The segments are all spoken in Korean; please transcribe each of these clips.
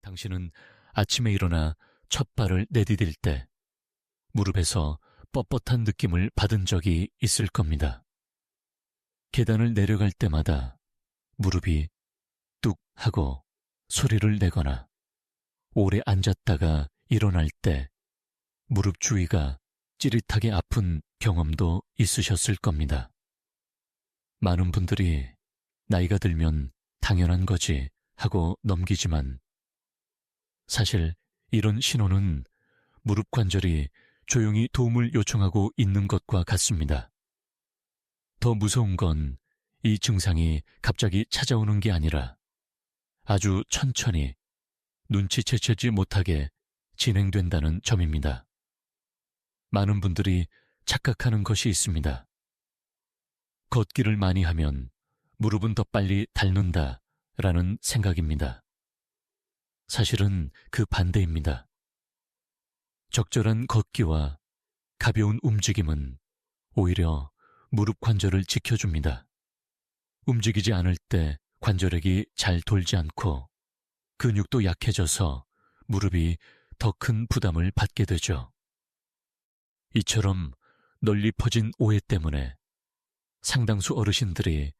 당신은 아침에 일어나 첫 발을 내디딜 때 무릎에서 뻣뻣한 느낌을 받은 적이 있을 겁니다. 계단을 내려갈 때마다 무릎이 뚝 하고 소리를 내거나 오래 앉았다가 일어날 때 무릎 주위가 찌릿하게 아픈 경험도 있으셨을 겁니다. 많은 분들이 나이가 들면 당연한 거지 하고 넘기지만 사실 이런 신호는 무릎 관절이 조용히 도움을 요청하고 있는 것과 같습니다. 더 무서운 건 이 증상이 갑자기 찾아오는 게 아니라 아주 천천히 눈치채지 못하게 진행된다는 점입니다. 많은 분들이 착각하는 것이 있습니다. 걷기를 많이 하면 무릎은 더 빨리 닳는다 라는 생각입니다. 사실은 그 반대입니다. 적절한 걷기와 가벼운 움직임은 오히려 무릎 관절을 지켜줍니다. 움직이지 않을 때 관절액이 잘 돌지 않고 근육도 약해져서 무릎이 더 큰 부담을 받게 되죠. 이처럼 널리 퍼진 오해 때문에 상당수 어르신들이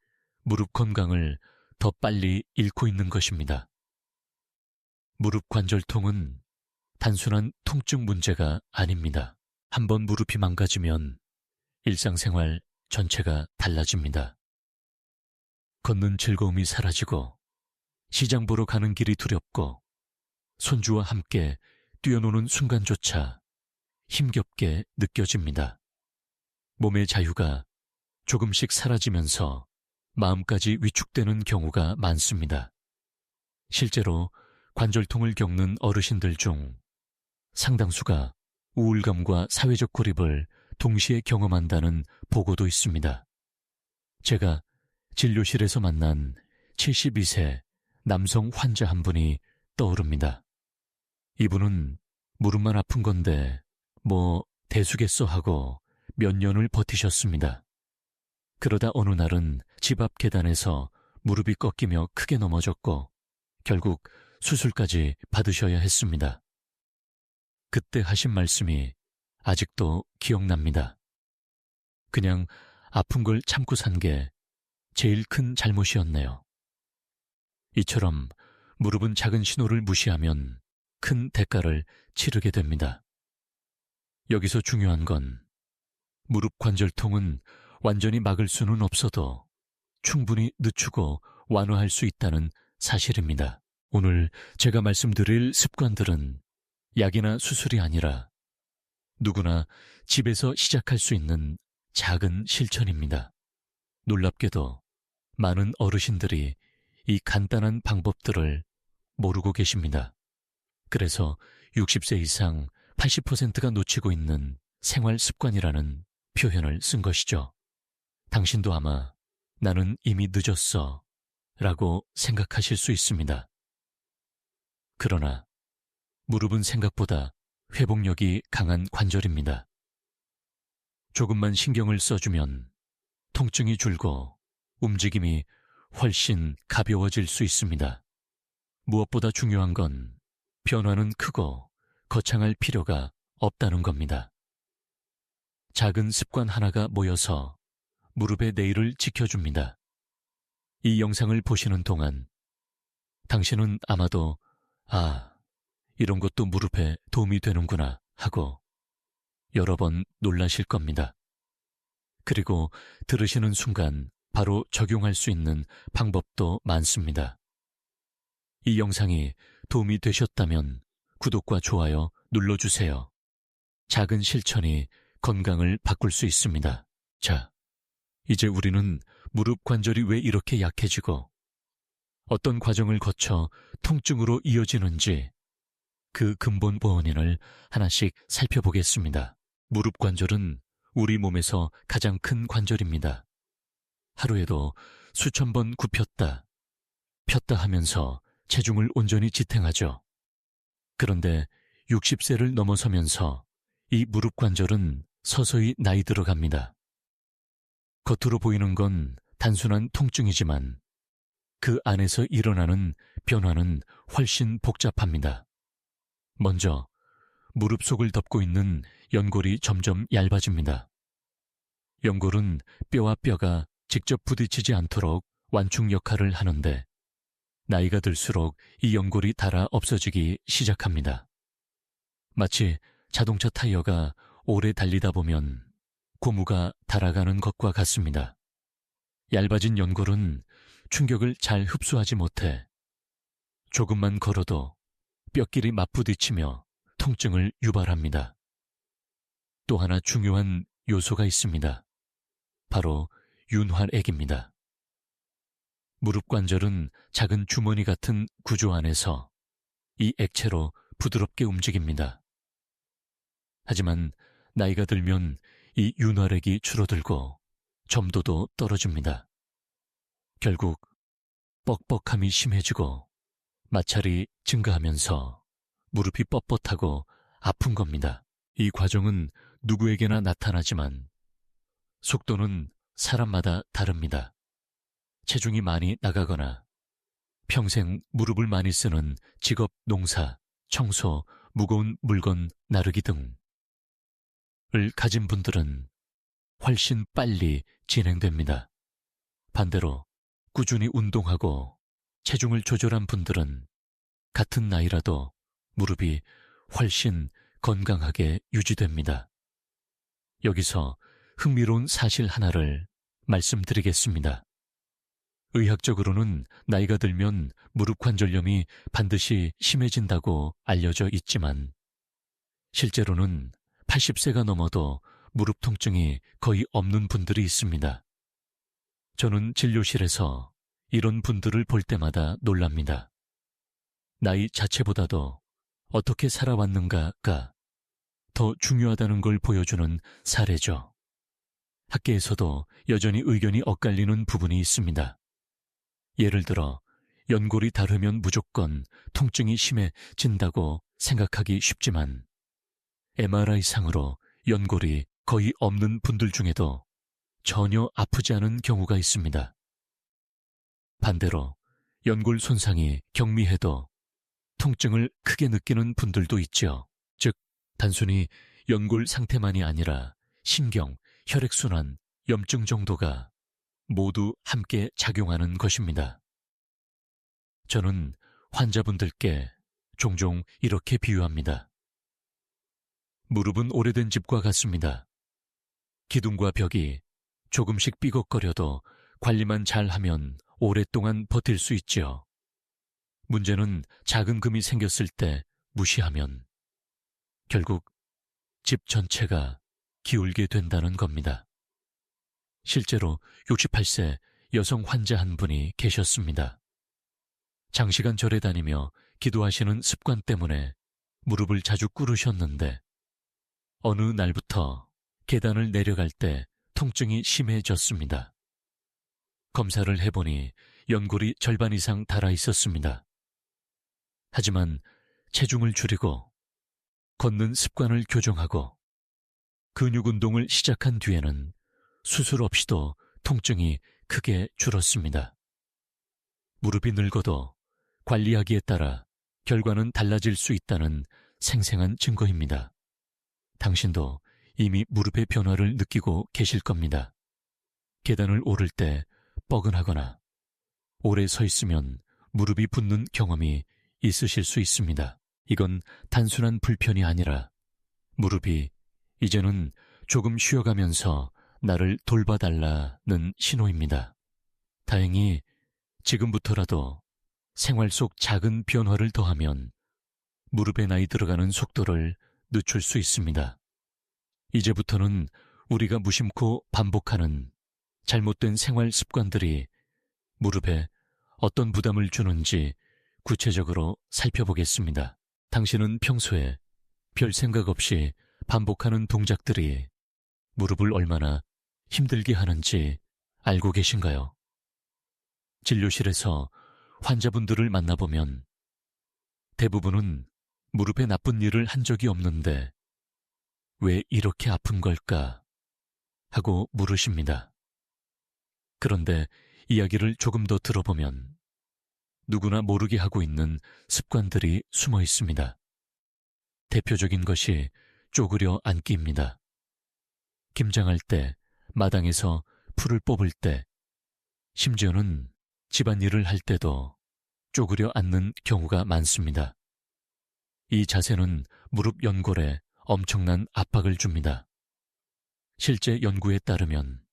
무릎 건강을 더 빨리 잃고 있는 것입니다. 무릎 관절통은 단순한 통증 문제가 아닙니다. 한번 무릎이 망가지면 일상생활 전체가 달라집니다. 걷는 즐거움이 사라지고 시장 보러 가는 길이 두렵고 손주와 함께 뛰어노는 순간조차 힘겹게 느껴집니다. 몸의 자유가 조금씩 사라지면서 마음까지 위축되는 경우가 많습니다. 실제로 관절통을 겪는 어르신들 중 상당수가 우울감과 사회적 고립을 동시에 경험한다는 보고도 있습니다. 제가 진료실에서 만난 72세 남성 환자 한 분이 떠오릅니다. 이분은 무릎만 아픈 건데 뭐 대수겠어 하고 몇 년을 버티셨습니다. 그러다 어느 날은 집 앞 계단에서 무릎이 꺾이며 크게 넘어졌고 결국 수술까지 받으셔야 했습니다. 그때 하신 말씀이 아직도 기억납니다. 그냥 아픈 걸 참고 산 게 제일 큰 잘못이었네요. 이처럼 무릎은 작은 신호를 무시하면 큰 대가를 치르게 됩니다. 여기서 중요한 건 무릎 관절통은 완전히 막을 수는 없어도 충분히 늦추고 완화할 수 있다는 사실입니다. 오늘 제가 말씀드릴 습관들은 약이나 수술이 아니라 누구나 집에서 시작할 수 있는 작은 실천입니다. 놀랍게도 많은 어르신들이 이 간단한 방법들을 모르고 계십니다. 그래서 60세 이상 80%가 놓치고 있는 생활 습관이라는 표현을 쓴 것이죠. 당신도 아마 나는 이미 늦었어 라고 생각하실 수 있습니다. 그러나 무릎은 생각보다 회복력이 강한 관절입니다. 조금만 신경을 써주면 통증이 줄고 움직임이 훨씬 가벼워질 수 있습니다. 무엇보다 중요한 건 변화는 크고 거창할 필요가 없다는 겁니다. 작은 습관 하나가 모여서 무릎의 내일을 지켜줍니다. 이 영상을 보시는 동안 당신은 아마도 이런 것도 무릎에 도움이 되는구나 하고 여러 번 놀라실 겁니다. 그리고 들으시는 순간 바로 적용할 수 있는 방법도 많습니다. 이 영상이 도움이 되셨다면 구독과 좋아요 눌러주세요. 작은 실천이 건강을 바꿀 수 있습니다. 자, 이제 우리는 무릎 관절이 왜 이렇게 약해지고 어떤 과정을 거쳐 통증으로 이어지는지 그 근본 원인을 하나씩 살펴보겠습니다. 무릎 관절은 우리 몸에서 가장 큰 관절입니다. 하루에도 수천 번 굽혔다, 폈다 하면서 체중을 온전히 지탱하죠. 그런데 60세를 넘어서면서 이 무릎 관절은 서서히 나이 들어갑니다. 겉으로 보이는 건 단순한 통증이지만 그 안에서 일어나는 변화는 훨씬 복잡합니다. 먼저 무릎 속을 덮고 있는 연골이 점점 얇아집니다. 연골은 뼈와 뼈가 직접 부딪히지 않도록 완충 역할을 하는데 나이가 들수록 이 연골이 닳아 없어지기 시작합니다. 마치 자동차 타이어가 오래 달리다 보면 고무가 닳아가는 것과 같습니다. 얇아진 연골은 충격을 잘 흡수하지 못해 조금만 걸어도 뼈끼리 맞부딪히며 통증을 유발합니다. 또 하나 중요한 요소가 있습니다. 바로 윤활액입니다. 무릎 관절은 작은 주머니 같은 구조 안에서 이 액체로 부드럽게 움직입니다. 하지만 나이가 들면 이 윤활액이 줄어들고 점도도 떨어집니다. 결국 뻑뻑함이 심해지고 마찰이 증가하면서 무릎이 뻣뻣하고 아픈 겁니다. 이 과정은 누구에게나 나타나지만 속도는 사람마다 다릅니다. 체중이 많이 나가거나 평생 무릎을 많이 쓰는 직업, 농사, 청소, 무거운 물건 나르기 등을 가진 분들은 훨씬 빨리 진행됩니다. 반대로 꾸준히 운동하고 체중을 조절한 분들은 같은 나이라도 무릎이 훨씬 건강하게 유지됩니다. 여기서 흥미로운 사실 하나를 말씀드리겠습니다. 의학적으로는 나이가 들면 무릎 관절염이 반드시 심해진다고 알려져 있지만 실제로는 80세가 넘어도 무릎 통증이 거의 없는 분들이 있습니다. 저는 진료실에서 이런 분들을 볼 때마다 놀랍니다. 나이 자체보다도 어떻게 살아왔는가가 더 중요하다는 걸 보여주는 사례죠. 학계에서도 여전히 의견이 엇갈리는 부분이 있습니다. 예를 들어 연골이 닳으면 무조건 통증이 심해진다고 생각하기 쉽지만 MRI상으로 연골이 거의 없는 분들 중에도 전혀 아프지 않은 경우가 있습니다. 반대로 연골 손상이 경미해도 통증을 크게 느끼는 분들도 있죠. 즉, 단순히 연골 상태만이 아니라 신경, 혈액순환, 염증 정도가 모두 함께 작용하는 것입니다. 저는 환자분들께 종종 이렇게 비유합니다. 무릎은 오래된 집과 같습니다. 기둥과 벽이 조금씩 삐걱거려도 관리만 잘하면 오랫동안 버틸 수 있지요. 문제는 작은 금이 생겼을 때 무시하면 결국 집 전체가 기울게 된다는 겁니다. 실제로 68세 여성 환자 한 분이 계셨습니다. 장시간 절에 다니며 기도하시는 습관 때문에 무릎을 자주 꿇으셨는데 어느 날부터 계단을 내려갈 때 통증이 심해졌습니다. 검사를 해보니 연골이 절반 이상 닳아 있었습니다. 하지만 체중을 줄이고 걷는 습관을 교정하고 근육 운동을 시작한 뒤에는 수술 없이도 통증이 크게 줄었습니다. 무릎이 늙어도 관리하기에 따라 결과는 달라질 수 있다는 생생한 증거입니다. 당신도 이미 무릎의 변화를 느끼고 계실 겁니다. 계단을 오를 때 뻐근하거나 오래 서 있으면 무릎이 붓는 경험이 있으실 수 있습니다. 이건 단순한 불편이 아니라 무릎이 이제는 조금 쉬어가면서 나를 돌봐달라는 신호입니다. 다행히 지금부터라도 생활 속 작은 변화를 더하면 무릎에 나이 들어가는 속도를 늦출 수 있습니다. 이제부터는 우리가 무심코 반복하는 잘못된 생활 습관들이 무릎에 어떤 부담을 주는지 구체적으로 살펴보겠습니다. 당신은 평소에 별 생각 없이 반복하는 동작들이 무릎을 얼마나 힘들게 하는지 알고 계신가요? 진료실에서 환자분들을 만나보면 대부분은 무릎에 나쁜 일을 한 적이 없는데 왜 이렇게 아픈 걸까 하고 물으십니다. 그런데 이야기를 조금 더 들어보면 누구나 모르게 하고 있는 습관들이 숨어 있습니다. 대표적인 것이 쪼그려 앉기입니다. 김장할 때, 마당에서 풀을 뽑을 때, 심지어는 집안일을 할 때도 쪼그려 앉는 경우가 많습니다. 이 자세는 무릎 연골에 엄청난 압박을 줍니다. 실제 연구에 따르면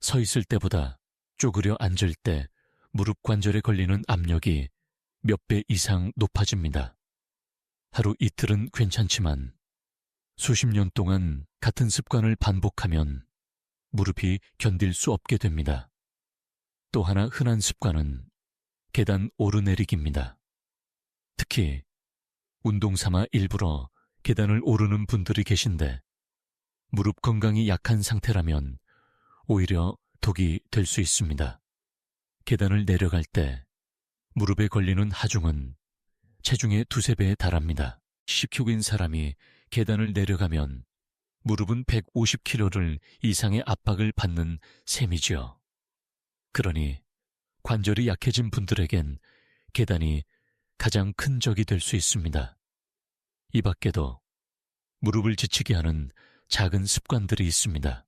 서 있을 때보다 쪼그려 앉을 때 무릎 관절에 걸리는 압력이 몇 배 이상 높아집니다. 하루 이틀은 괜찮지만 수십 년 동안 같은 습관을 반복하면 무릎이 견딜 수 없게 됩니다. 또 하나 흔한 습관은 계단 오르내리기입니다. 특히 운동 삼아 일부러 계단을 오르는 분들이 계신데 무릎 건강이 약한 상태라면 오히려 독이 될 수 있습니다. 계단을 내려갈 때 무릎에 걸리는 하중은 체중의 2~3배에 달합니다. 10kg인 사람이 계단을 내려가면 무릎은 150kg를 이상의 압박을 받는 셈이지요. 그러니 관절이 약해진 분들에겐 계단이 가장 큰 적이 될 수 있습니다. 이 밖에도 무릎을 지치게 하는 작은 습관들이 있습니다.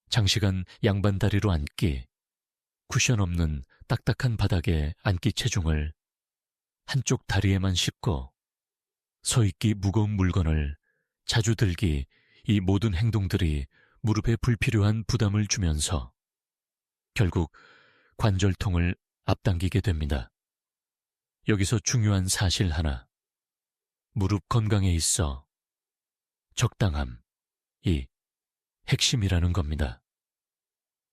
장시간 양반 다리로 앉기, 쿠션 없는 딱딱한 바닥에 앉기 체중을 한쪽 다리에만 싣고 서 있기 무거운 물건을 자주 들기, 이 모든 행동들이 무릎에 불필요한 부담을 주면서 결국 관절통을 앞당기게 됩니다. 여기서 중요한 사실 하나, 무릎 건강에 있어 적당함이 핵심이라는 겁니다.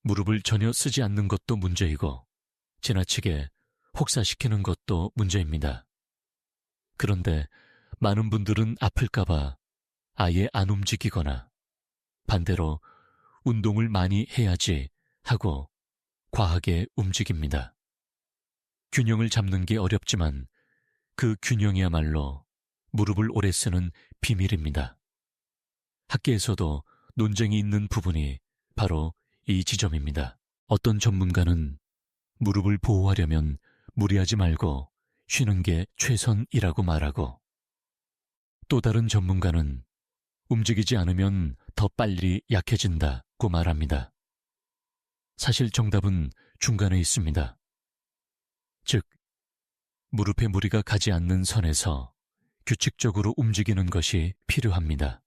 무릎을 전혀 쓰지 않는 것도 문제이고 지나치게 혹사시키는 것도 문제입니다. 그런데 많은 분들은 아플까봐 아예 안 움직이거나 반대로 운동을 많이 해야지 하고 과하게 움직입니다. 균형을 잡는 게 어렵지만 그 균형이야말로 무릎을 오래 쓰는 비밀입니다. 학계에서도 논쟁이 있는 부분이 바로 이 지점입니다. 어떤 전문가는 무릎을 보호하려면 무리하지 말고 쉬는 게 최선이라고 말하고, 또 다른 전문가는 움직이지 않으면 더 빨리 약해진다고 말합니다. 사실 정답은 중간에 있습니다. 즉, 무릎에 무리가 가지 않는 선에서 규칙적으로 움직이는 것이 필요합니다.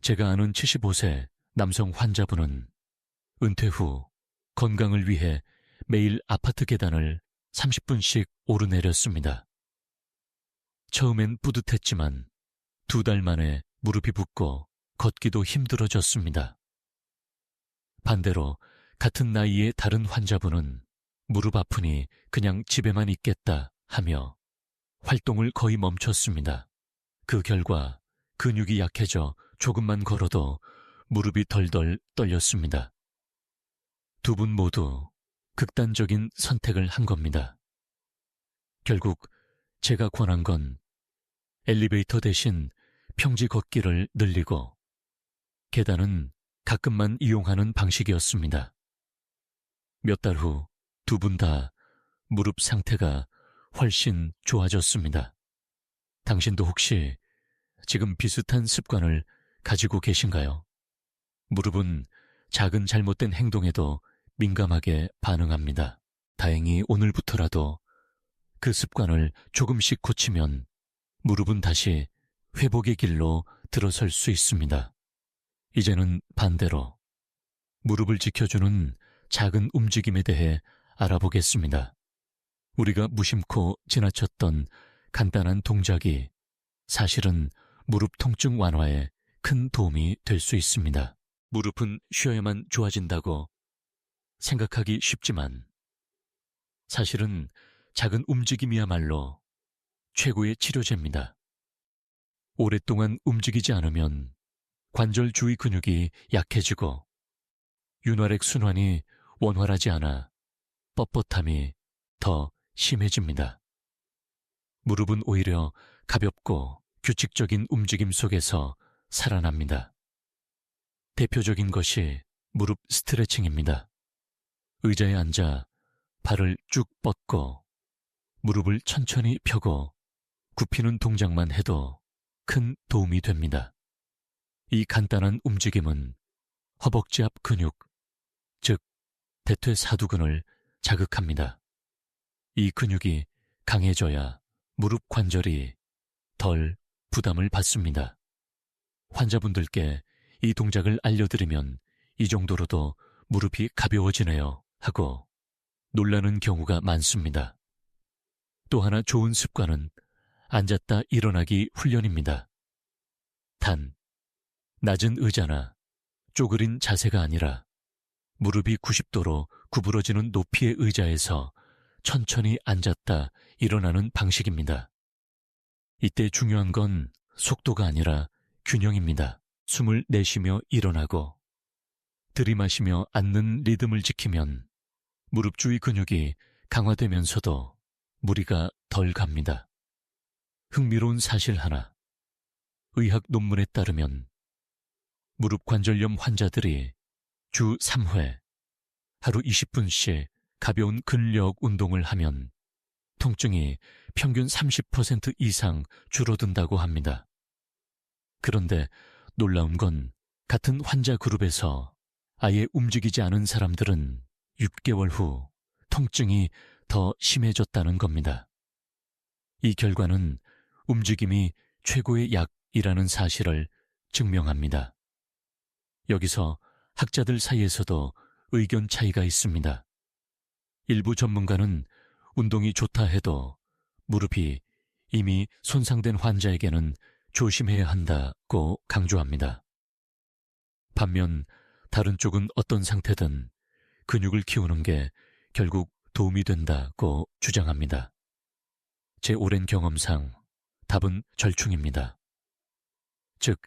제가 아는 75세 남성 환자분은 은퇴 후 건강을 위해 매일 아파트 계단을 30분씩 오르내렸습니다. 처음엔 뿌듯했지만 2달 만에 무릎이 붓고 걷기도 힘들어졌습니다. 반대로 같은 나이의 다른 환자분은 무릎 아프니 그냥 집에만 있겠다 하며 활동을 거의 멈췄습니다. 그 결과 근육이 약해져 조금만 걸어도 무릎이 덜덜 떨렸습니다. 두 분 모두 극단적인 선택을 한 겁니다. 결국 제가 권한 건 엘리베이터 대신 평지 걷기를 늘리고 계단은 가끔만 이용하는 방식이었습니다. 몇 달 후 두 분 다 무릎 상태가 훨씬 좋아졌습니다. 당신도 혹시 지금 비슷한 습관을 가지고 계신가요? 무릎은 작은 잘못된 행동에도 민감하게 반응합니다. 다행히 오늘부터라도 그 습관을 조금씩 고치면 무릎은 다시 회복의 길로 들어설 수 있습니다. 이제는 반대로 무릎을 지켜주는 작은 움직임에 대해 알아보겠습니다. 우리가 무심코 지나쳤던 간단한 동작이 사실은 무릎 통증 완화에 큰 도움이 될 수 있습니다. 무릎은 쉬어야만 좋아진다고 생각하기 쉽지만 사실은 작은 움직임이야말로 최고의 치료제입니다. 오랫동안 움직이지 않으면 관절 주위 근육이 약해지고 윤활액 순환이 원활하지 않아 뻣뻣함이 더 심해집니다. 무릎은 오히려 가볍고 규칙적인 움직임 속에서 살아납니다. 대표적인 것이 무릎 스트레칭입니다. 의자에 앉아 발을 쭉 뻗고 무릎을 천천히 펴고 굽히는 동작만 해도 큰 도움이 됩니다. 이 간단한 움직임은 허벅지 앞 근육, 즉 대퇴사두근을 자극합니다. 이 근육이 강해져야 무릎 관절이 덜 부담을 받습니다. 환자분들께 이 동작을 알려드리면 이 정도로도 무릎이 가벼워지네요 하고 놀라는 경우가 많습니다. 또 하나 좋은 습관은 앉았다 일어나기 훈련입니다. 단, 낮은 의자나 쪼그린 자세가 아니라 무릎이 90도로 구부러지는 높이의 의자에서 천천히 앉았다 일어나는 방식입니다. 이때 중요한 건 속도가 아니라 균형입니다. 숨을 내쉬며 일어나고 들이마시며 앉는 리듬을 지키면 무릎 주위 근육이 강화되면서도 무리가 덜 갑니다. 흥미로운 사실 하나. 의학 논문에 따르면 무릎 관절염 환자들이 주 3회, 하루 20분씩 가벼운 근력 운동을 하면 통증이 평균 30% 이상 줄어든다고 합니다. 그런데 놀라운 건 같은 환자 그룹에서 아예 움직이지 않은 사람들은 6개월 후 통증이 더 심해졌다는 겁니다. 이 결과는 움직임이 최고의 약이라는 사실을 증명합니다. 여기서 학자들 사이에서도 의견 차이가 있습니다. 일부 전문가는 운동이 좋다 해도 무릎이 이미 손상된 환자에게는 조심해야 한다고 강조합니다. 반면 다른 쪽은 어떤 상태든 근육을 키우는 게 결국 도움이 된다고 주장합니다. 제 오랜 경험상 답은 절충입니다. 즉,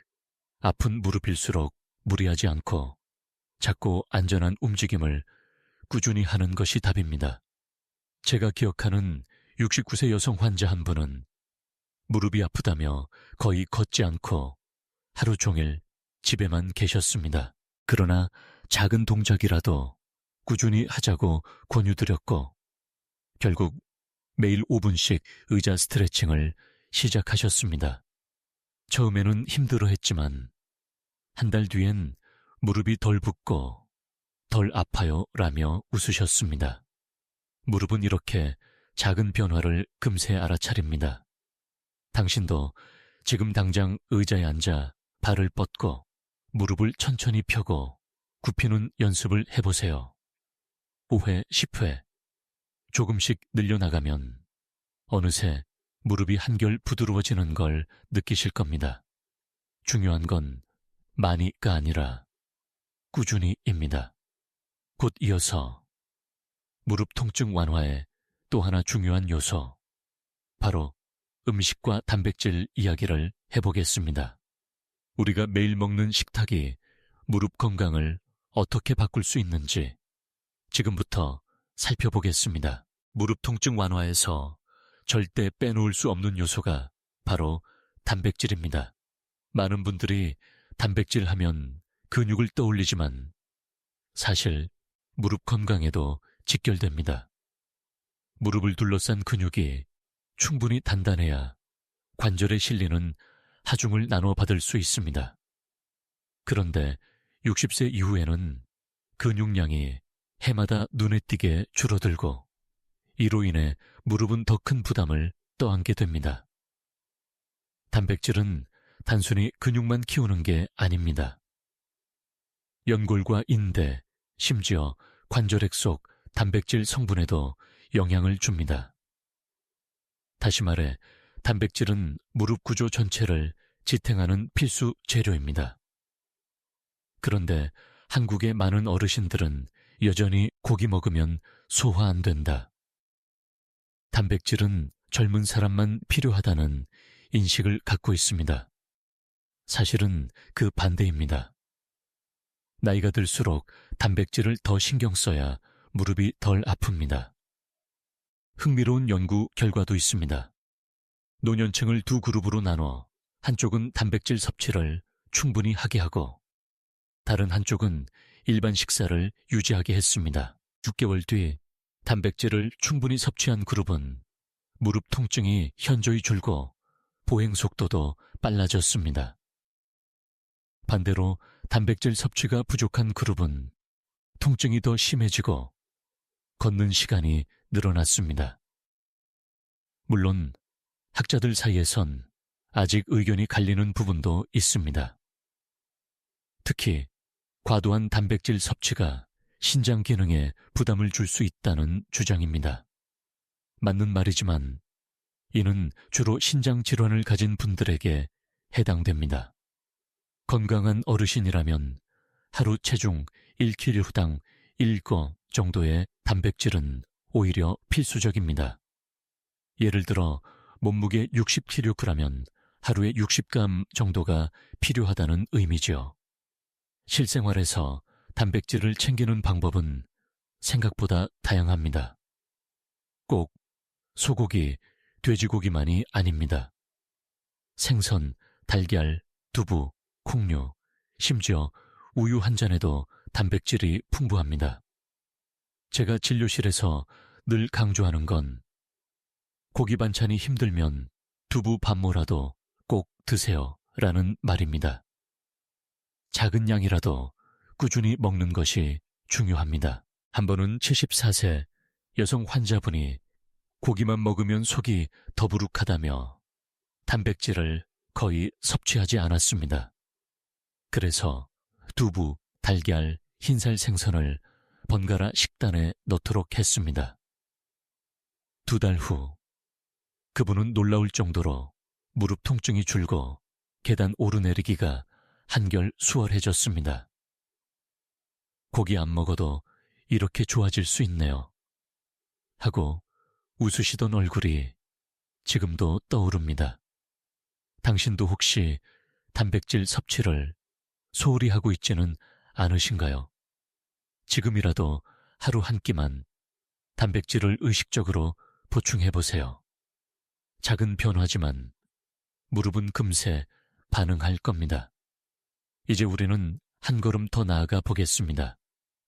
아픈 무릎일수록 무리하지 않고 작고 안전한 움직임을 꾸준히 하는 것이 답입니다. 제가 기억하는 69세 여성 환자 한 분은 무릎이 아프다며 거의 걷지 않고 하루 종일 집에만 계셨습니다. 그러나 작은 동작이라도 꾸준히 하자고 권유드렸고 결국 매일 5분씩 의자 스트레칭을 시작하셨습니다. 처음에는 힘들어했지만 한 달 뒤엔 무릎이 덜 붓고 덜 아파요 라며 웃으셨습니다. 무릎은 이렇게 작은 변화를 금세 알아차립니다. 당신도 지금 당장 의자에 앉아 발을 뻗고 무릎을 천천히 펴고 굽히는 연습을 해보세요. 5회, 10회 조금씩 늘려나가면 어느새 무릎이 한결 부드러워지는 걸 느끼실 겁니다. 중요한 건 많이가 아니라 꾸준히입니다. 곧 이어서 무릎 통증 완화의 또 하나 중요한 요소, 바로 음식과 단백질 이야기를 해보겠습니다. 우리가 매일 먹는 식탁이 무릎 건강을 어떻게 바꿀 수 있는지 지금부터 살펴보겠습니다. 무릎 통증 완화에서 절대 빼놓을 수 없는 요소가 바로 단백질입니다. 많은 분들이 단백질 하면 근육을 떠올리지만 사실 무릎 건강에도 직결됩니다. 무릎을 둘러싼 근육이 충분히 단단해야 관절에 실리는 하중을 나눠 받을 수 있습니다. 그런데 60세 이후에는 근육량이 해마다 눈에 띄게 줄어들고 이로 인해 무릎은 더 큰 부담을 떠안게 됩니다. 단백질은 단순히 근육만 키우는 게 아닙니다. 연골과 인대, 심지어 관절액 속 단백질 성분에도 영향을 줍니다. 다시 말해 단백질은 무릎 구조 전체를 지탱하는 필수 재료입니다. 그런데 한국의 많은 어르신들은 여전히 고기 먹으면 소화 안 된다. 단백질은 젊은 사람만 필요하다는 인식을 갖고 있습니다. 사실은 그 반대입니다. 나이가 들수록 단백질을 더 신경 써야 무릎이 덜 아픕니다. 흥미로운 연구 결과도 있습니다. 노년층을 두 그룹으로 나눠 한쪽은 단백질 섭취를 충분히 하게 하고 다른 한쪽은 일반 식사를 유지하게 했습니다. 6개월 뒤 단백질을 충분히 섭취한 그룹은 무릎 통증이 현저히 줄고 보행 속도도 빨라졌습니다. 반대로 단백질 섭취가 부족한 그룹은 통증이 더 심해지고 걷는 시간이 늘어났습니다. 물론 학자들 사이에선 아직 의견이 갈리는 부분도 있습니다. 특히 과도한 단백질 섭취가 신장 기능에 부담을 줄 수 있다는 주장입니다. 맞는 말이지만 이는 주로 신장 질환을 가진 분들에게 해당됩니다. 건강한 어르신이라면 하루 체중 1kg당 1거 정도의 단백질은 오히려 필수적입니다. 예를 들어 몸무게 60kg라면 하루에 60g 정도가 필요하다는 의미죠. 실생활에서 단백질을 챙기는 방법은 생각보다 다양합니다. 꼭 소고기, 돼지고기만이 아닙니다. 생선, 달걀, 두부, 콩류, 심지어 우유 한 잔에도 단백질이 풍부합니다. 제가 진료실에서 늘 강조하는 건 고기 반찬이 힘들면 두부 반모라도 꼭 드세요 라는 말입니다. 작은 양이라도 꾸준히 먹는 것이 중요합니다. 한 번은 74세 여성 환자분이 고기만 먹으면 속이 더부룩하다며 단백질을 거의 섭취하지 않았습니다. 그래서 두부, 달걀, 흰살 생선을 번갈아 식단에 넣도록 했습니다. 2달 후 그분은 놀라울 정도로 무릎 통증이 줄고 계단 오르내리기가 한결 수월해졌습니다. 고기 안 먹어도 이렇게 좋아질 수 있네요. 하고 웃으시던 얼굴이 지금도 떠오릅니다. 당신도 혹시 단백질 섭취를 소홀히 하고 있지는 않으신가요? 지금이라도 하루 한 끼만 단백질을 의식적으로 보충해보세요. 작은 변화지만 무릎은 금세 반응할 겁니다. 이제 우리는 한 걸음 더 나아가 보겠습니다.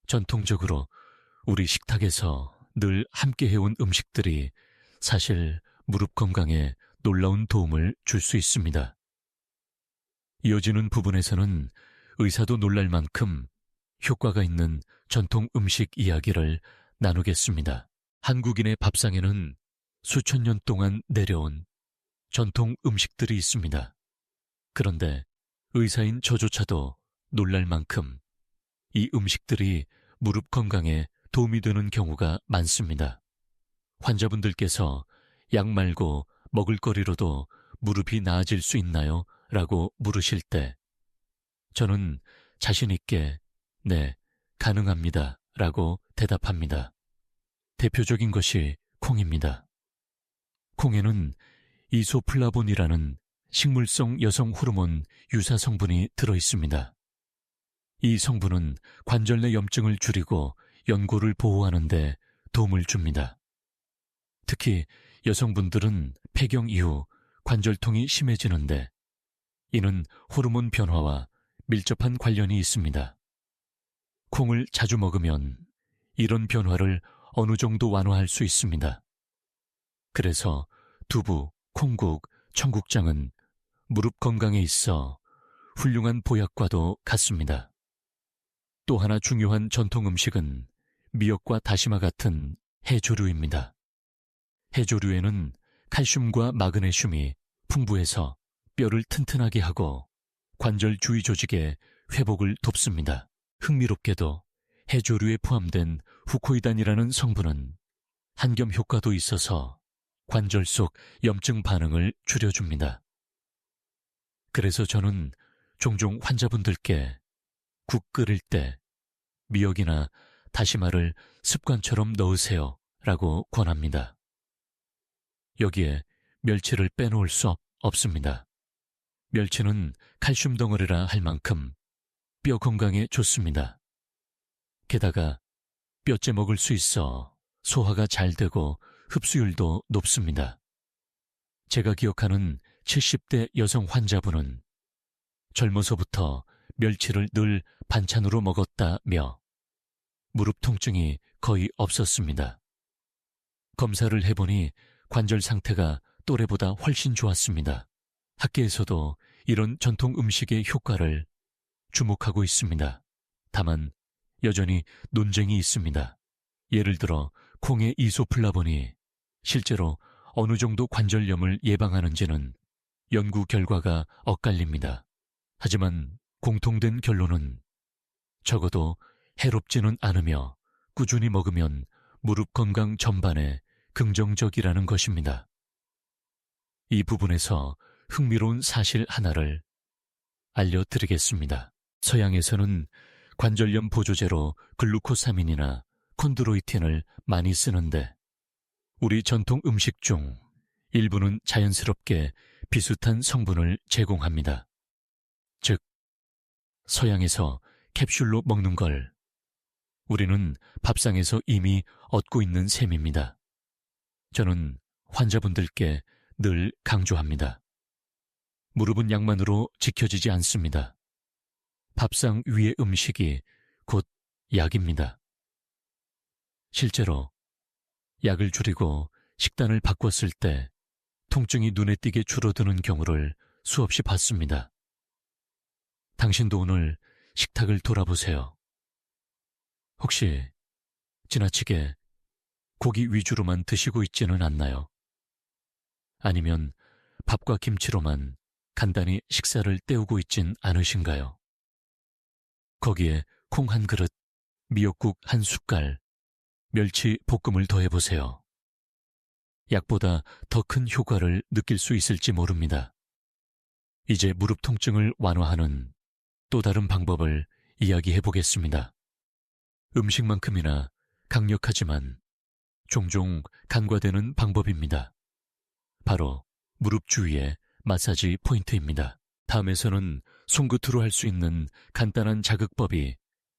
전통적으로 우리 식탁에서 늘 함께 해온 음식들이 사실 무릎 건강에 놀라운 도움을 줄 수 있습니다. 이어지는 부분에서는 의사도 놀랄 만큼 효과가 있는 전통 음식 이야기를 나누겠습니다. 한국인의 밥상에는 수천 년 동안 내려온 전통 음식들이 있습니다. 그런데 의사인 저조차도 놀랄 만큼 이 음식들이 무릎 건강에 도움이 되는 경우가 많습니다. 환자분들께서 약 말고 먹을거리로도 무릎이 나아질 수 있나요? 라고 물으실 때 저는 자신 있게 네, 가능합니다. 라고 대답합니다. 대표적인 것이 콩입니다. 콩에는 이소플라본이라는 식물성 여성 호르몬 유사 성분이 들어있습니다. 이 성분은 관절 내 염증을 줄이고 연골을 보호하는 데 도움을 줍니다. 특히 여성분들은 폐경 이후 관절통이 심해지는데 이는 호르몬 변화와 밀접한 관련이 있습니다. 콩을 자주 먹으면 이런 변화를 어느 정도 완화할 수 있습니다. 그래서 두부, 콩국, 청국장은 무릎 건강에 있어 훌륭한 보약과도 같습니다. 또 하나 중요한 전통 음식은 미역과 다시마 같은 해조류입니다. 해조류에는 칼슘과 마그네슘이 풍부해서 뼈를 튼튼하게 하고 관절 주위 조직의 회복을 돕습니다. 흥미롭게도 해조류에 포함된 후코이단이라는 성분은 한겸 효과도 있어서 관절 속 염증 반응을 줄여줍니다. 그래서 저는 종종 환자분들께 국 끓일 때 미역이나 다시마를 습관처럼 넣으세요 라고 권합니다. 여기에 멸치를 빼놓을 수 없습니다. 멸치는 칼슘 덩어리라 할 만큼 뼈 건강에 좋습니다. 게다가 뼈째 먹을 수 있어 소화가 잘 되고 흡수율도 높습니다. 제가 기억하는 70대 여성 환자분은 젊어서부터 멸치를 늘 반찬으로 먹었다며 무릎 통증이 거의 없었습니다. 검사를 해보니 관절 상태가 또래보다 훨씬 좋았습니다. 학계에서도 이런 전통 음식의 효과를 주목하고 있습니다. 다만 여전히 논쟁이 있습니다. 예를 들어 콩의 이소플라본이 실제로 어느 정도 관절염을 예방하는지는 연구 결과가 엇갈립니다. 하지만 공통된 결론은 적어도 해롭지는 않으며 꾸준히 먹으면 무릎 건강 전반에 긍정적이라는 것입니다. 이 부분에서 흥미로운 사실 하나를 알려드리겠습니다. 서양에서는 관절염 보조제로 글루코사민이나 콘드로이틴을 많이 쓰는데 우리 전통 음식 중 일부는 자연스럽게 비슷한 성분을 제공합니다. 즉, 서양에서 캡슐로 먹는 걸 우리는 밥상에서 이미 얻고 있는 셈입니다. 저는 환자분들께 늘 강조합니다. 무릎은 약만으로 지켜지지 않습니다. 밥상 위의 음식이 곧 약입니다. 실제로 약을 줄이고 식단을 바꿨을 때 통증이 눈에 띄게 줄어드는 경우를 수없이 봤습니다. 당신도 오늘 식탁을 돌아보세요. 혹시 지나치게 고기 위주로만 드시고 있지는 않나요? 아니면 밥과 김치로만 간단히 식사를 때우고 있진 않으신가요? 거기에 콩 한 그릇, 미역국 한 숟갈, 멸치 볶음을 더해보세요. 약보다 더 큰 효과를 느낄 수 있을지 모릅니다. 이제 무릎 통증을 완화하는 또 다른 방법을 이야기해 보겠습니다. 음식만큼이나 강력하지만 종종 간과되는 방법입니다. 바로 무릎 주위의 마사지 포인트입니다. 다음에서는 손끝으로 할 수 있는 간단한 자극법이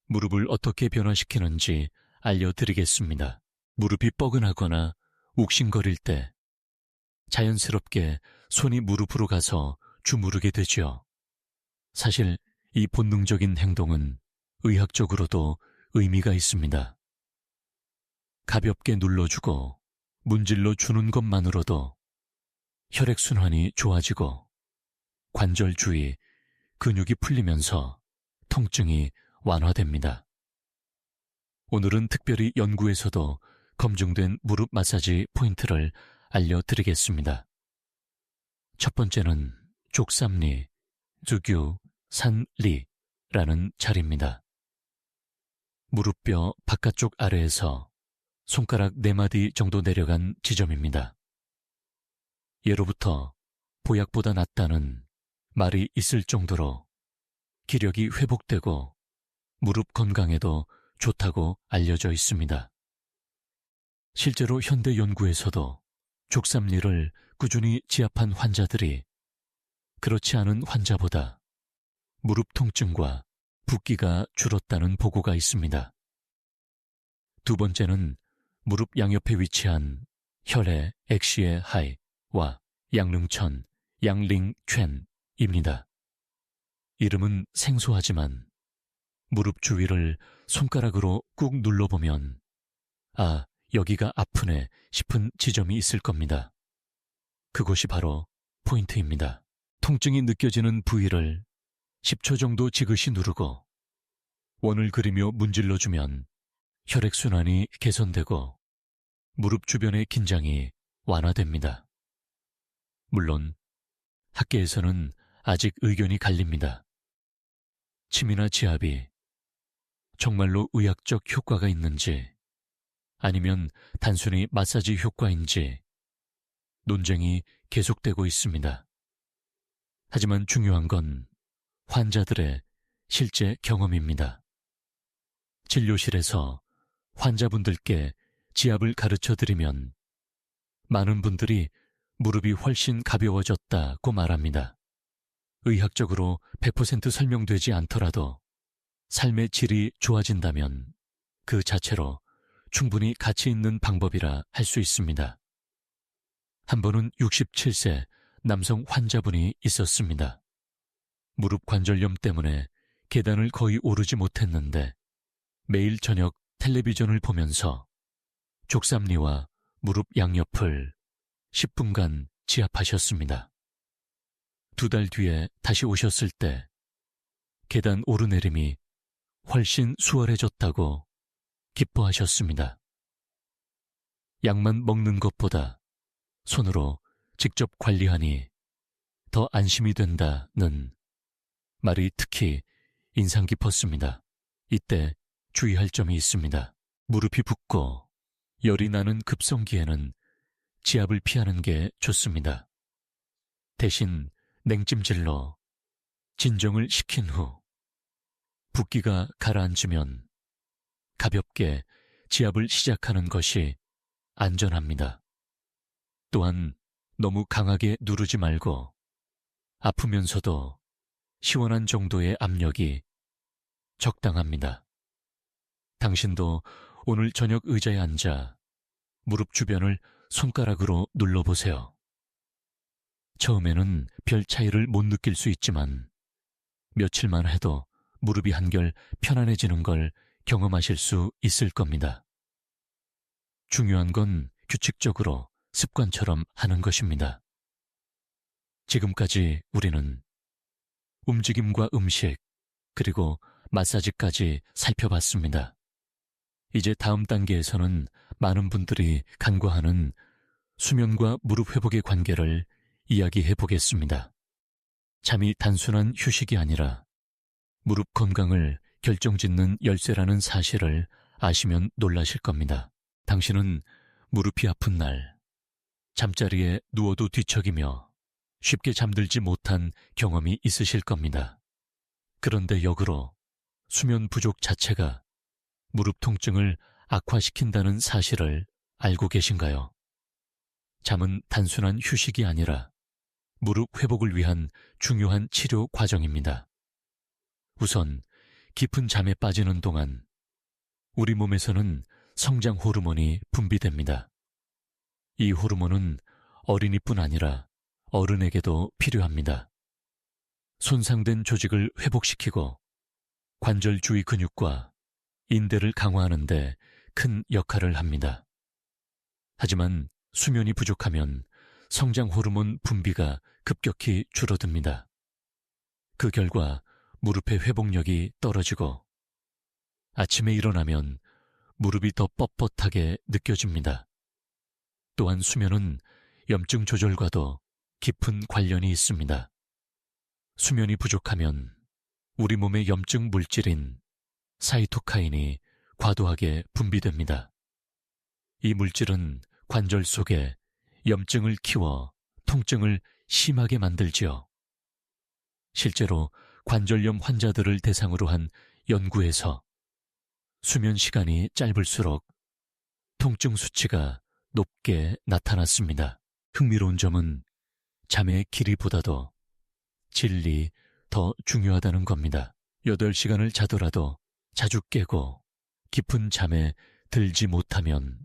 무릎을 어떻게 변화시키는지 알려드리겠습니다. 무릎이 뻐근하거나 욱신거릴 때 자연스럽게 손이 무릎으로 가서 주무르게 되죠. 사실 이 본능적인 행동은 의학적으로도 의미가 있습니다. 가볍게 눌러주고 문질러 주는 것만으로도 혈액순환이 좋아지고 관절 주위 근육이 풀리면서 통증이 완화됩니다. 오늘은 특별히 연구에서도 검증된 무릎 마사지 포인트를 알려드리겠습니다. 첫 번째는 족삼리, 주규, 산리라는 자리입니다. 무릎뼈 바깥쪽 아래에서 손가락 4마디 정도 내려간 지점입니다. 예로부터 보약보다 낫다는 말이 있을 정도로 기력이 회복되고 무릎 건강에도 좋다고 알려져 있습니다. 실제로 현대 연구에서도 족삼리를 꾸준히 지압한 환자들이 그렇지 않은 환자보다 무릎 통증과 붓기가 줄었다는 보고가 있습니다. 두 번째는 무릎 양옆에 위치한 혈의 엑시에 하이와 양릉천, 양링챈입니다. 이름은 생소하지만 무릎 주위를 손가락으로 꾹 눌러보면 아, 여기가 아프네 싶은 지점이 있을 겁니다. 그곳이 바로 포인트입니다. 통증이 느껴지는 부위를 10초 정도 지그시 누르고 원을 그리며 문질러주면 혈액순환이 개선되고 무릎 주변의 긴장이 완화됩니다. 물론 학계에서는 아직 의견이 갈립니다. 침이나 지압이 정말로 의학적 효과가 있는지 아니면 단순히 마사지 효과인지 논쟁이 계속되고 있습니다. 하지만 중요한 건 환자들의 실제 경험입니다. 진료실에서 환자분들께 지압을 가르쳐드리면 많은 분들이 무릎이 훨씬 가벼워졌다고 말합니다. 의학적으로 100% 설명되지 않더라도 삶의 질이 좋아진다면 그 자체로 충분히 가치 있는 방법이라 할 수 있습니다. 한 번은 67세 남성 환자분이 있었습니다. 무릎 관절염 때문에 계단을 거의 오르지 못했는데 매일 저녁 텔레비전을 보면서 족삼리와 무릎 양옆을 10분간 지압하셨습니다. 2달 뒤에 다시 오셨을 때 계단 오르내림이 훨씬 수월해졌다고 기뻐하셨습니다. 약만 먹는 것보다 손으로 직접 관리하니 더 안심이 된다는 말이 특히 인상 깊었습니다. 이때 주의할 점이 있습니다. 무릎이 붓고 열이 나는 급성기에는 지압을 피하는 게 좋습니다. 대신 냉찜질로 진정을 시킨 후 붓기가 가라앉으면 가볍게 지압을 시작하는 것이 안전합니다. 또한 너무 강하게 누르지 말고 아프면서도 시원한 정도의 압력이 적당합니다. 당신도 오늘 저녁 의자에 앉아 무릎 주변을 손가락으로 눌러보세요. 처음에는 별 차이를 못 느낄 수 있지만 며칠만 해도 무릎이 한결 편안해지는 걸 경험하실 수 있을 겁니다. 중요한 건 규칙적으로 습관처럼 하는 것입니다. 지금까지 우리는 움직임과 음식, 그리고 마사지까지 살펴봤습니다. 이제 다음 단계에서는 많은 분들이 간과하는 수면과 무릎 회복의 관계를 이야기해 보겠습니다. 잠이 단순한 휴식이 아니라 무릎 건강을 결정짓는 열쇠라는 사실을 아시면 놀라실 겁니다. 당신은 무릎이 아픈 날, 잠자리에 누워도 뒤척이며 쉽게 잠들지 못한 경험이 있으실 겁니다. 그런데 역으로 수면 부족 자체가 무릎 통증을 악화시킨다는 사실을 알고 계신가요? 잠은 단순한 휴식이 아니라 무릎 회복을 위한 중요한 치료 과정입니다. 우선 깊은 잠에 빠지는 동안 우리 몸에서는 성장 호르몬이 분비됩니다. 이 호르몬은 어린이뿐 아니라 어른에게도 필요합니다. 손상된 조직을 회복시키고 관절 주위 근육과 인대를 강화하는 데 큰 역할을 합니다. 하지만 수면이 부족하면 성장 호르몬 분비가 급격히 줄어듭니다. 그 결과 무릎의 회복력이 떨어지고 아침에 일어나면 무릎이 더 뻣뻣하게 느껴집니다. 또한 수면은 염증 조절과도 깊은 관련이 있습니다. 수면이 부족하면 우리 몸의 염증 물질인 사이토카인이 과도하게 분비됩니다. 이 물질은 관절 속에 염증을 키워 통증을 심하게 만들지요. 실제로 관절염 환자들을 대상으로 한 연구에서 수면 시간이 짧을수록 통증 수치가 높게 나타났습니다. 흥미로운 점은 잠의 길이보다도 질이 더 중요하다는 겁니다. 8시간을 자더라도 자주 깨고 깊은 잠에 들지 못하면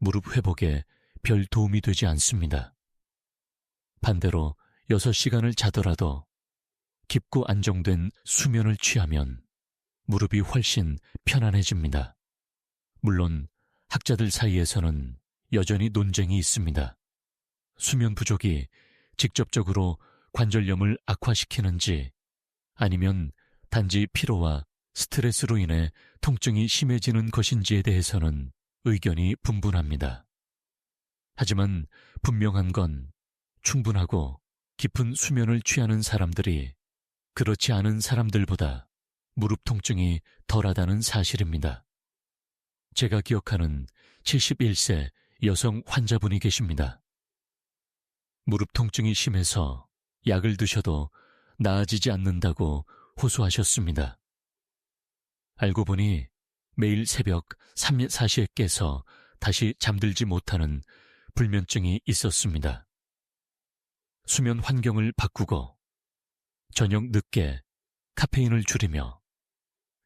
무릎 회복에 별 도움이 되지 않습니다. 반대로 6시간을 자더라도 깊고 안정된 수면을 취하면 무릎이 훨씬 편안해집니다. 물론 학자들 사이에서는 여전히 논쟁이 있습니다. 수면 부족이 직접적으로 관절염을 악화시키는지 아니면 단지 피로와 스트레스로 인해 통증이 심해지는 것인지에 대해서는 의견이 분분합니다. 하지만 분명한 건 충분하고 깊은 수면을 취하는 사람들이 그렇지 않은 사람들보다 무릎 통증이 덜하다는 사실입니다. 제가 기억하는 71세 여성 환자분이 계십니다. 무릎 통증이 심해서 약을 드셔도 나아지지 않는다고 호소하셨습니다. 알고 보니 매일 새벽 3, 4시에 깨서 다시 잠들지 못하는 불면증이 있었습니다. 수면 환경을 바꾸고 저녁 늦게 카페인을 줄이며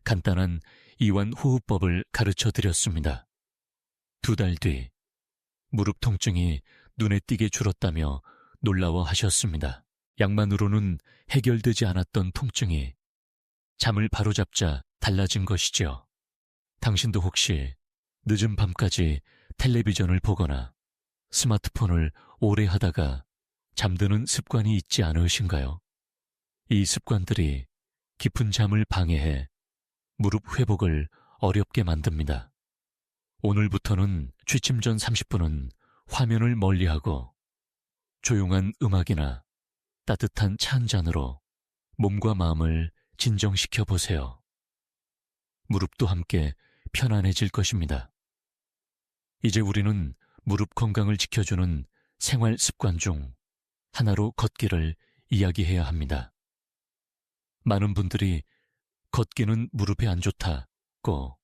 간단한 이완 호흡법을 가르쳐 드렸습니다. 2달 뒤 무릎 통증이 눈에 띄게 줄었다며 놀라워하셨습니다. 약만으로는 해결되지 않았던 통증이 잠을 바로잡자 달라진 것이죠. 당신도 혹시 늦은 밤까지 텔레비전을 보거나 스마트폰을 오래 하다가 잠드는 습관이 있지 않으신가요? 이 습관들이 깊은 잠을 방해해 무릎 회복을 어렵게 만듭니다. 오늘부터는 취침 전 30분은 화면을 멀리하고 조용한 음악이나 따뜻한 차 한 잔으로 몸과 마음을 진정시켜 보세요. 무릎도 함께 편안해질 것입니다. 이제 우리는 무릎 건강을 지켜주는 생활 습관 중 하나로 걷기를 이야기해야 합니다. 많은 분들이 걷기는 무릎에 안 좋다고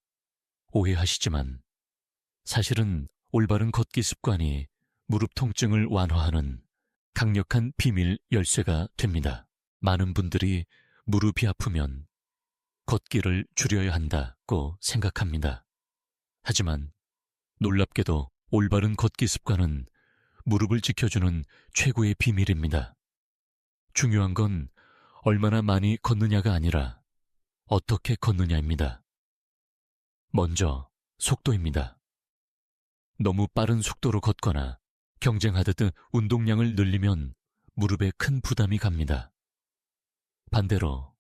오해하시지만 사실은 올바른 걷기 습관이 무릎 통증을 완화하는 강력한 비밀 열쇠가 됩니다. 많은 분들이 무릎이 아프면 걷기를 줄여야 한다고 생각합니다. 하지만 놀랍게도 올바른 걷기 습관은 무릎을 지켜주는 최고의 비밀입니다. 중요한 건 얼마나 많이 걷느냐가 아니라 어떻게 걷느냐입니다. 먼저 속도입니다. 너무 빠른 속도로 걷거나 경쟁하듯 운동량을 늘리면 무릎에 큰 부담이 갑니다. 반대로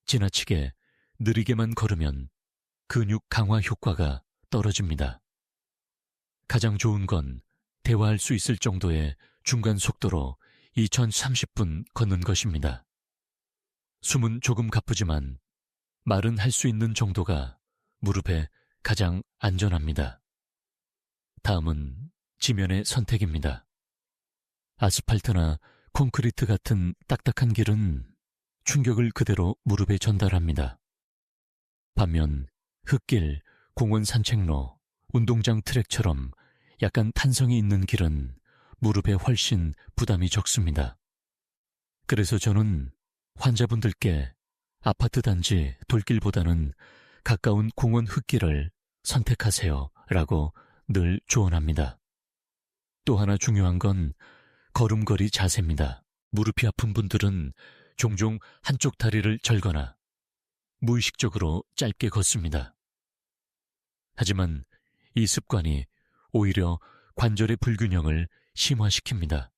지나치게 느리게만 걸으면 근육 강화 효과가 떨어집니다. 가장 좋은 건 대화할 수 있을 정도의 중간 속도로 2030분 걷는 것입니다. 숨은 조금 가쁘지만 말은 할 수 있는 정도가 무릎에 가장 안전합니다. 다음은 지면의 선택입니다. 아스팔트나 콘크리트 같은 딱딱한 길은 충격을 그대로 무릎에 전달합니다. 반면 흙길, 공원 산책로, 운동장 트랙처럼 약간 탄성이 있는 길은 무릎에 훨씬 부담이 적습니다. 그래서 저는 환자분들께 아파트 단지 돌길보다는 가까운 공원 흙길을 선택하세요 라고 늘 조언합니다. 또 하나 중요한 건 걸음걸이 자세입니다. 무릎이 아픈 분들은 종종 한쪽 다리를 절거나 무의식적으로 짧게 걷습니다. 하지만 이 습관이 오히려 관절의 불균형을 심화시킵니다.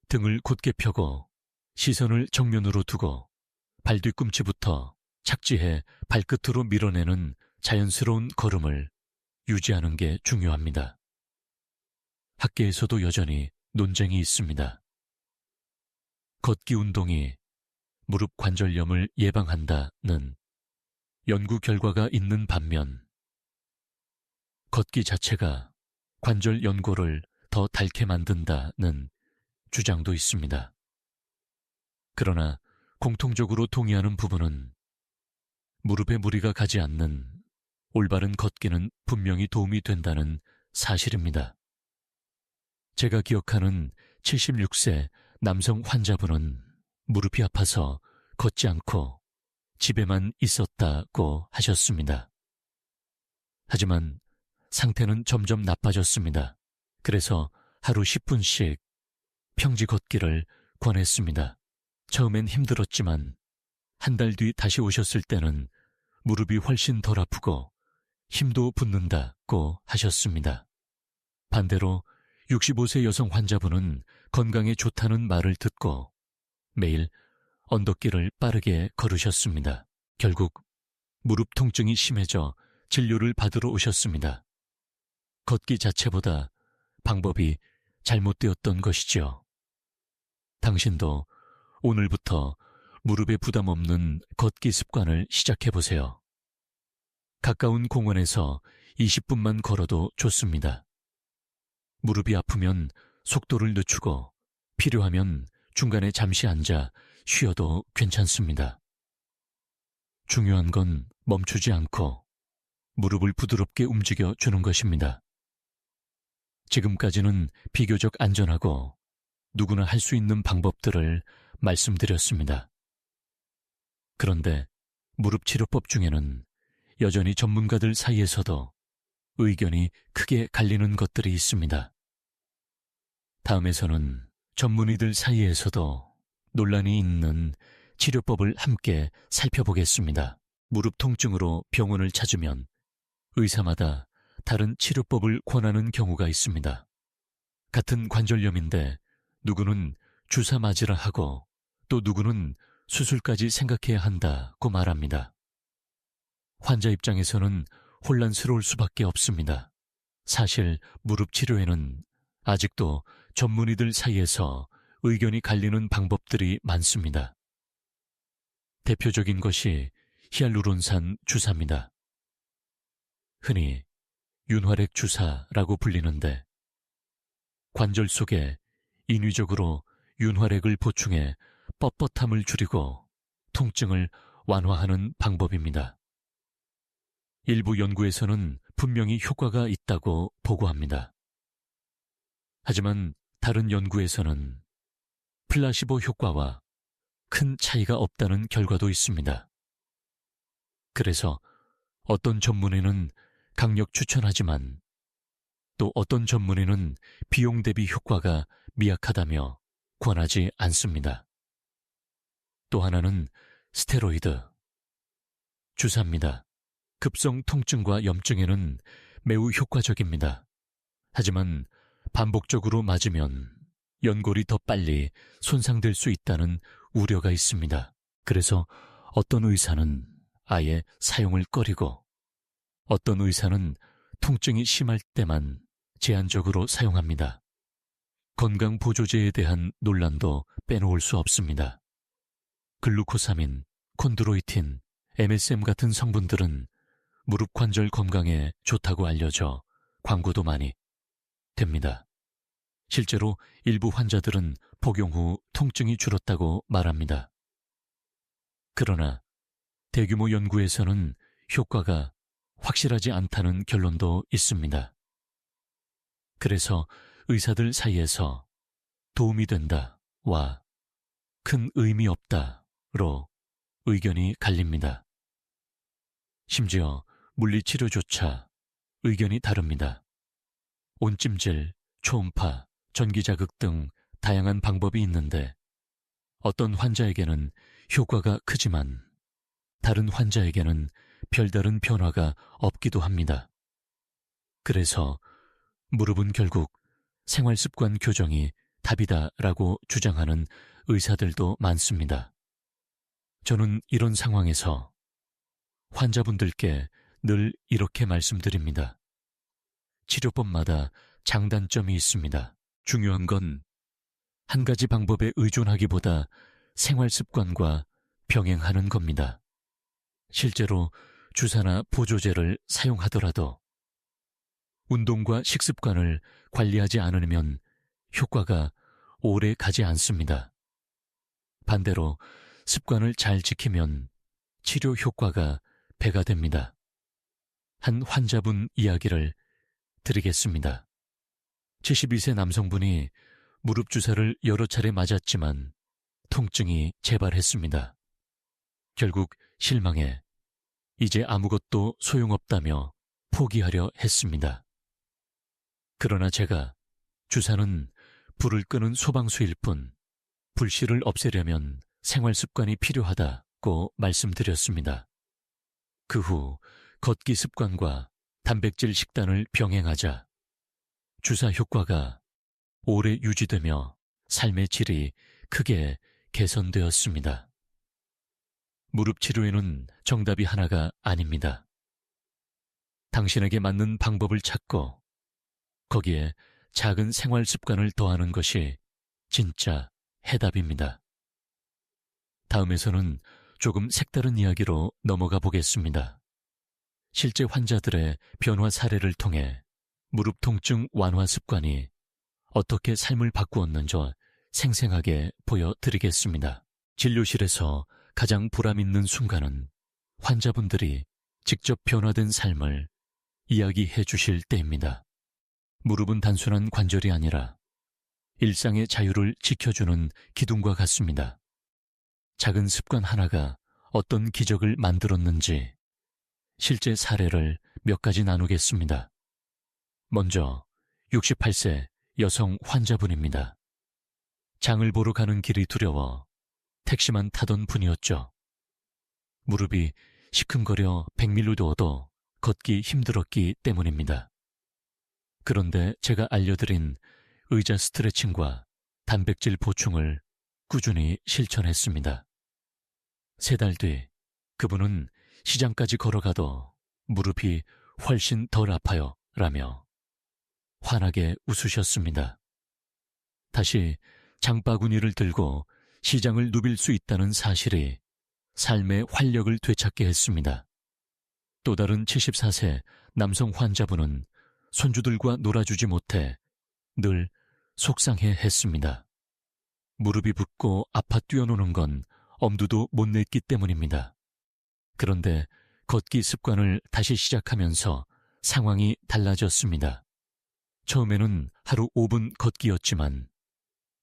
등을 곧게 펴고 시선을 정면으로 두고 발 뒤꿈치부터 착지해 발끝으로 밀어내는 자연스러운 걸음을 유지하는 게 중요합니다. 학계에서도 여전히 논쟁이 있습니다. 걷기 운동이 무릎 관절염을 예방한다는 연구 결과가 있는 반면 걷기 자체가 관절 연골을 더 닳게 만든다는 주장도 있습니다. 그러나 공통적으로 동의하는 부분은 무릎에 무리가 가지 않는 올바른 걷기는 분명히 도움이 된다는 사실입니다. 제가 기억하는 76세 남성 환자분은 무릎이 아파서 걷지 않고 집에만 있었다고 하셨습니다. 하지만 상태는 점점 나빠졌습니다. 그래서 하루 10분씩 평지 걷기를 권했습니다. 처음엔 힘들었지만 한 달 뒤 다시 오셨을 때는 무릎이 훨씬 덜 아프고 힘도 붙는다고 하셨습니다. 반대로 65세 여성 환자분은 건강에 좋다는 말을 듣고 매일 언덕길을 빠르게 걸으셨습니다. 결국 무릎 통증이 심해져 진료를 받으러 오셨습니다. 걷기 자체보다 방법이 잘못되었던 것이지요. 당신도 오늘부터 무릎에 부담 없는 걷기 습관을 시작해보세요. 가까운 공원에서 20분만 걸어도 좋습니다. 무릎이 아프면 속도를 늦추고 필요하면 중간에 잠시 앉아 쉬어도 괜찮습니다. 중요한 건 멈추지 않고 무릎을 부드럽게 움직여 주는 것입니다. 지금까지는 비교적 안전하고 누구나 할 수 있는 방법들을 말씀드렸습니다. 그런데 무릎 치료법 중에는 여전히 전문가들 사이에서도 의견이 크게 갈리는 것들이 있습니다. 다음에서는 전문의들 사이에서도 논란이 있는 치료법을 함께 살펴보겠습니다. 무릎 통증으로 병원을 찾으면 의사마다 다른 치료법을 권하는 경우가 있습니다. 같은 관절염인데 누구는 주사 맞으라 하고 또 누구는 수술까지 생각해야 한다고 말합니다. 환자 입장에서는 혼란스러울 수밖에 없습니다. 사실 무릎 치료에는 아직도 전문의들 사이에서 의견이 갈리는 방법들이 많습니다. 대표적인 것이 히알루론산 주사입니다. 흔히 윤활액 주사라고 불리는데 관절 속에 인위적으로 윤활액을 보충해 뻣뻣함을 줄이고 통증을 완화하는 방법입니다. 일부 연구에서는 분명히 효과가 있다고 보고합니다. 하지만 다른 연구에서는 플라시보 효과와 큰 차이가 없다는 결과도 있습니다. 그래서 어떤 전문의는 강력 추천하지만 또 어떤 전문의는 비용 대비 효과가 미약하다며 권하지 않습니다. 또 하나는 스테로이드, 주사입니다. 급성 통증과 염증에는 매우 효과적입니다. 하지만 반복적으로 맞으면 연골이 더 빨리 손상될 수 있다는 우려가 있습니다. 그래서 어떤 의사는 아예 사용을 꺼리고 어떤 의사는 통증이 심할 때만 제한적으로 사용합니다. 건강보조제에 대한 논란도 빼놓을 수 없습니다. 글루코사민, 콘드로이틴, MSM 같은 성분들은 무릎 관절 건강에 좋다고 알려져 광고도 많이 됩니다. 실제로 일부 환자들은 복용 후 통증이 줄었다고 말합니다. 그러나 대규모 연구에서는 효과가 확실하지 않다는 결론도 있습니다. 그래서 의사들 사이에서 도움이 된다와 큰 의미 없다로 의견이 갈립니다. 심지어 물리치료조차 의견이 다릅니다. 온찜질, 초음파, 전기자극 등 다양한 방법이 있는데 어떤 환자에게는 효과가 크지만 다른 환자에게는 별다른 변화가 없기도 합니다. 그래서 무릎은 결국 생활습관 교정이 답이다라고 주장하는 의사들도 많습니다. 저는 이런 상황에서 환자분들께 늘 이렇게 말씀드립니다. 치료법마다 장단점이 있습니다. 중요한 건 한 가지 방법에 의존하기보다 생활습관과 병행하는 겁니다. 실제로 주사나 보조제를 사용하더라도 운동과 식습관을 관리하지 않으면 효과가 오래 가지 않습니다. 반대로 습관을 잘 지키면 치료 효과가 배가 됩니다. 한 환자분 이야기를 드리겠습니다. 72세 남성분이 무릎 주사를 여러 차례 맞았지만 통증이 재발했습니다. 결국 실망해 이제 아무것도 소용없다며 포기하려 했습니다. 그러나 제가 주사는 불을 끄는 소방수일 뿐 불씨를 없애려면 생활습관이 필요하다고 말씀드렸습니다. 그 후 걷기 습관과 단백질 식단을 병행하자 주사 효과가 오래 유지되며 삶의 질이 크게 개선되었습니다. 무릎 치료에는 정답이 하나가 아닙니다. 당신에게 맞는 방법을 찾고 거기에 작은 생활 습관을 더하는 것이 진짜 해답입니다. 다음에서는 조금 색다른 이야기로 넘어가 보겠습니다. 실제 환자들의 변화 사례를 통해 무릎 통증 완화 습관이 어떻게 삶을 바꾸었는지 생생하게 보여드리겠습니다. 진료실에서 가장 보람 있는 순간은 환자분들이 직접 변화된 삶을 이야기해 주실 때입니다. 무릎은 단순한 관절이 아니라 일상의 자유를 지켜주는 기둥과 같습니다. 작은 습관 하나가 어떤 기적을 만들었는지 실제 사례를 몇 가지 나누겠습니다. 먼저 68세 여성 환자분입니다. 장을 보러 가는 길이 두려워 택시만 타던 분이었죠. 무릎이 시큰거려 백밀로 누워도 걷기 힘들었기 때문입니다. 그런데 제가 알려드린 의자 스트레칭과 단백질 보충을 꾸준히 실천했습니다. 3달 뒤 그분은 시장까지 걸어가도 무릎이 훨씬 덜 아파요 라며 환하게 웃으셨습니다. 다시 장바구니를 들고 시장을 누빌 수 있다는 사실이 삶의 활력을 되찾게 했습니다. 또 다른 74세 남성 환자분은 손주들과 놀아주지 못해 늘 속상해 했습니다. 무릎이 붓고 아파 뛰어노는 건 엄두도 못 냈기 때문입니다. 그런데 걷기 습관을 다시 시작하면서 상황이 달라졌습니다. 처음에는 하루 5분 걷기였지만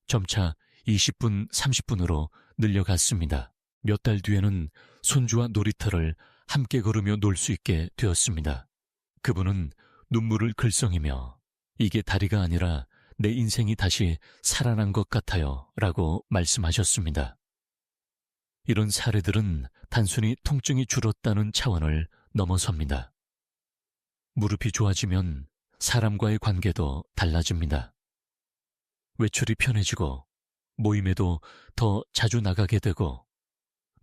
점차 20분, 30분으로 늘려갔습니다. 몇 달 뒤에는 손주와 놀이터를 함께 걸으며 놀 수 있게 되었습니다. 그분은 눈물을 글썽이며 이게 다리가 아니라 내 인생이 다시 살아난 것 같아요 라고 말씀하셨습니다. 이런 사례들은 단순히 통증이 줄었다는 차원을 넘어섭니다. 무릎이 좋아지면 사람과의 관계도 달라집니다. 외출이 편해지고 모임에도 더 자주 나가게 되고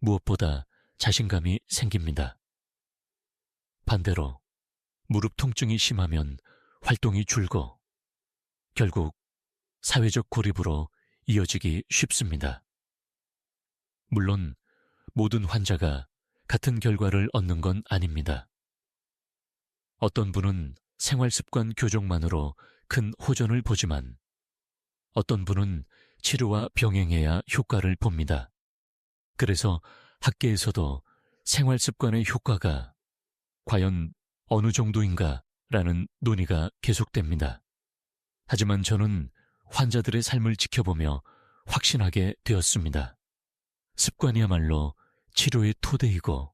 무엇보다 자신감이 생깁니다. 반대로 무릎 통증이 심하면 활동이 줄고 결국 사회적 고립으로 이어지기 쉽습니다. 물론 모든 환자가 같은 결과를 얻는 건 아닙니다. 어떤 분은 생활습관 교정만으로 큰 호전을 보지만 어떤 분은 치료와 병행해야 효과를 봅니다. 그래서 학계에서도 생활습관의 효과가 과연 어느 정도인가 라는 논의가 계속됩니다. 하지만 저는 환자들의 삶을 지켜보며 확신하게 되었습니다. 습관이야말로 치료의 토대이고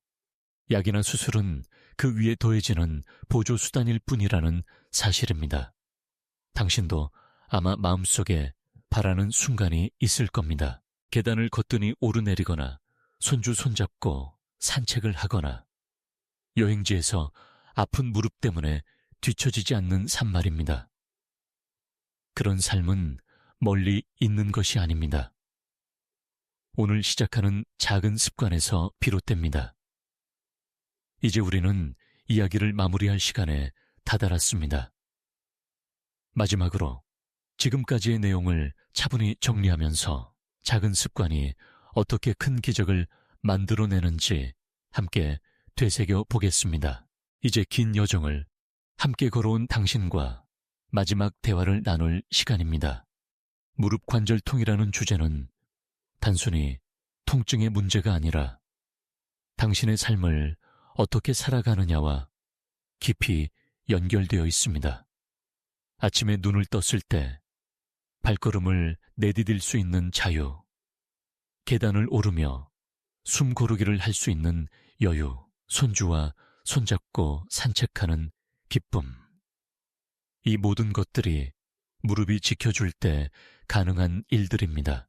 약이나 수술은 그 위에 더해지는 보조수단일 뿐이라는 사실입니다. 당신도 아마 마음속에 바라는 순간이 있을 겁니다. 계단을 거뜬히 오르내리거나 손주 손잡고 산책을 하거나 여행지에서 아픈 무릎 때문에 뒤처지지 않는 삶 말입니다. 그런 삶은 멀리 있는 것이 아닙니다. 오늘 시작하는 작은 습관에서 비롯됩니다. 이제 우리는 이야기를 마무리할 시간에 다다랐습니다. 마지막으로 지금까지의 내용을 차분히 정리하면서 작은 습관이 어떻게 큰 기적을 만들어내는지 함께 되새겨 보겠습니다. 이제 긴 여정을 함께 걸어온 당신과 마지막 대화를 나눌 시간입니다. 무릎 관절통이라는 주제는 단순히 통증의 문제가 아니라 당신의 삶을 어떻게 살아가느냐와 깊이 연결되어 있습니다. 아침에 눈을 떴을 때 발걸음을 내디딜 수 있는 자유, 계단을 오르며 숨 고르기를 할 수 있는 여유, 손주와 손잡고 산책하는 기쁨. 이 모든 것들이 무릎이 지켜줄 때 가능한 일들입니다.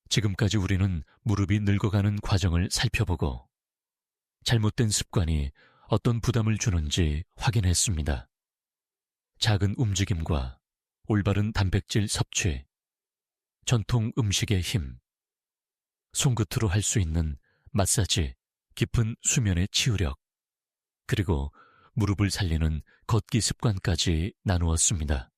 지금까지 우리는 무릎이 늙어가는 과정을 살펴보고 잘못된 습관이 어떤 부담을 주는지 확인했습니다. 작은 움직임과 올바른 단백질 섭취, 전통 음식의 힘, 손끝으로 할 수 있는 마사지, 깊은 수면의 치유력, 그리고 무릎을 살리는 걷기 습관까지 나누었습니다.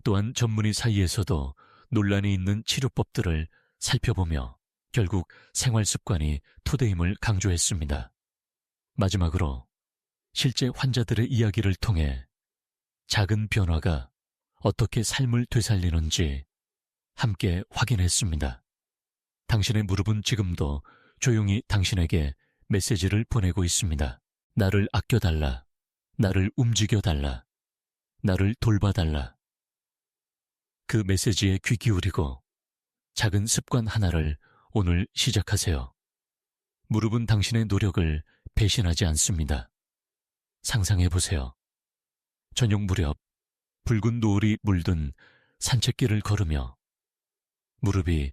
또한 전문의 사이에서도 논란이 있는 치료법들을 살펴보며 결국 생활 습관이 토대임을 강조했습니다. 마지막으로 실제 환자들의 이야기를 통해 작은 변화가 어떻게 삶을 되살리는지 함께 확인했습니다. 당신의 무릎은 지금도 조용히 당신에게 메시지를 보내고 있습니다. 나를 아껴달라. 나를 움직여달라. 나를 돌봐달라. 그 메시지에 귀 기울이고 작은 습관 하나를 오늘 시작하세요. 무릎은 당신의 노력을 배신하지 않습니다. 상상해보세요. 저녁 무렵 붉은 노을이 물든 산책길을 걸으며 무릎이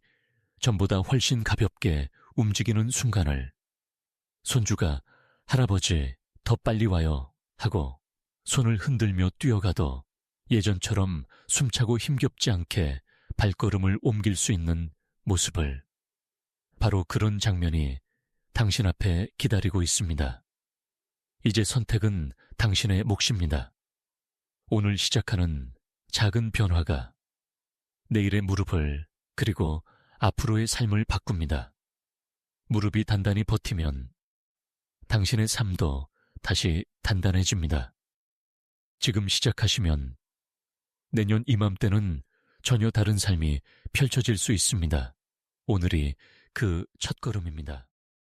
전보다 훨씬 가볍게 움직이는 순간을 손주가 할아버지 더 빨리 와요 하고 손을 흔들며 뛰어가도 예전처럼 숨차고 힘겹지 않게 발걸음을 옮길 수 있는 모습을. 바로 그런 장면이 당신 앞에 기다리고 있습니다. 이제 선택은 당신의 몫입니다. 오늘 시작하는 작은 변화가 내일의 무릎을, 그리고 앞으로의 삶을 바꿉니다. 무릎이 단단히 버티면 당신의 삶도 다시 단단해집니다. 지금 시작하시면 내년 이맘때는 전혀 다른 삶이 펼쳐질 수 있습니다. 오늘이 그 첫걸음입니다.